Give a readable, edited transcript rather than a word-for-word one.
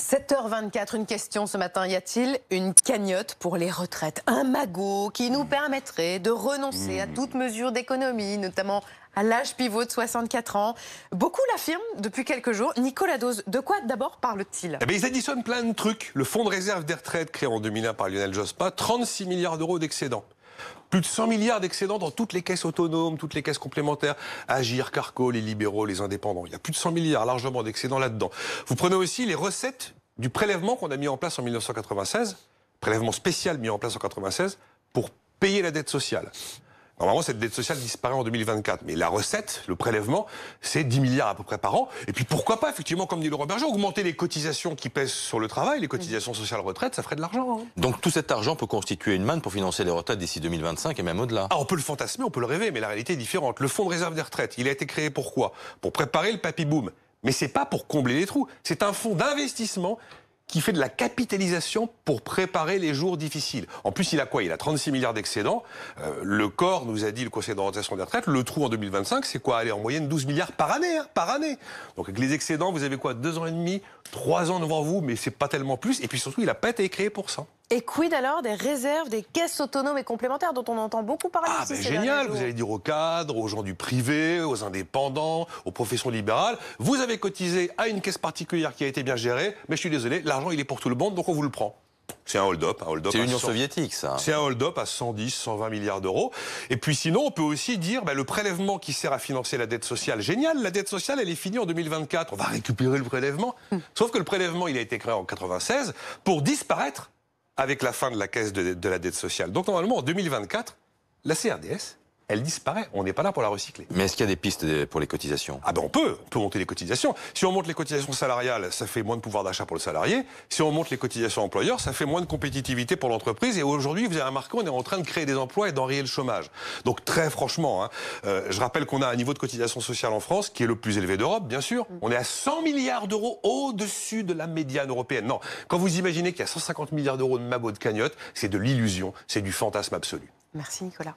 7h24, une question ce matin. Y a-t-il une cagnotte pour les retraites? Un magot qui nous permettrait de renoncer à toute mesure d'économie, notamment à l'âge pivot de 64 ans. Beaucoup l'affirment depuis quelques jours. Nicolas Dose, de quoi d'abord parle-t-il? Ils additionnent plein de trucs. Le fonds de réserve des retraites créé en 2001 par Lionel Jospin, 36 milliards d'euros d'excédent. Plus de 100 milliards d'excédents dans toutes les caisses autonomes, toutes les caisses complémentaires. Agir, Carco, les libéraux, les indépendants. Il y a plus de 100 milliards largement d'excédents là-dedans. Vous prenez aussi les recettes du prélèvement qu'on a mis en place en 1996, prélèvement spécial mis en place en 1996, pour payer la dette sociale. Normalement, cette dette sociale disparaît en 2024. Mais la recette, le prélèvement, c'est 10 milliards à peu près par an. Et puis pourquoi pas, effectivement, comme dit Laurent Berger, augmenter les cotisations qui pèsent sur le travail, les cotisations sociales retraite, ça ferait de l'argent. Hein. Donc tout cet argent peut constituer une manne pour financer les retraites d'ici 2025 et même au-delà. Ah, on peut le fantasmer, on peut le rêver, mais la réalité est différente. Le fonds de réserve des retraites, il a été créé pour quoi? Pour préparer le papy-boom. Mais c'est pas pour combler les trous. C'est un fonds d'investissement qui fait de la capitalisation pour préparer les jours difficiles. En plus, il a quoi? Il a 36 milliards d'excédents. Le corps nous a dit, le Conseil d'orientation des retraites, le trou en 2025, c'est quoi? Aller en moyenne 12 milliards par année, hein, par année. Donc avec les excédents, vous avez quoi? 2 ans et demi, 3 ans devant vous, mais c'est pas tellement plus. Et puis surtout, il n'a pas été créé pour ça. Et quid alors des réserves, des caisses autonomes et complémentaires dont on entend beaucoup parler? Ah ben génial, vous allez dire aux cadres, aux gens du privé, aux indépendants, aux professions libérales, vous avez cotisé à une caisse particulière qui a été bien gérée, mais je suis désolé, l'argent il est pour tout le monde, donc on vous le prend. C'est un hold-up. C'est l'Union soviétique, ça. C'est un hold-up à 110, 120 milliards d'euros. Et puis sinon, on peut aussi dire, le prélèvement qui sert à financer la dette sociale, génial, la dette sociale, elle est finie en 2024, on va récupérer le prélèvement. Sauf que le prélèvement, il a été créé en 96 pour disparaître avec la fin de la caisse de la dette sociale. Donc normalement, en 2024, la CRDS, elle disparaît. On n'est pas là pour la recycler. Mais est-ce qu'il y a des pistes pour les cotisations? Ah ben on peut monter les cotisations. Si on monte les cotisations salariales, ça fait moins de pouvoir d'achat pour le salarié. Si on monte les cotisations employeurs, ça fait moins de compétitivité pour l'entreprise. Et aujourd'hui, vous avez remarqué, on est en train de créer des emplois et d'enrayer le chômage. Donc très franchement, je rappelle qu'on a un niveau de cotisation sociale en France qui est le plus élevé d'Europe, bien sûr. On est à 100 milliards d'euros au-dessus de la médiane européenne. Non, quand vous imaginez qu'il y a 150 milliards d'euros de magot de cagnotte, c'est de l'illusion, c'est du fantasme absolu. Merci Nicolas.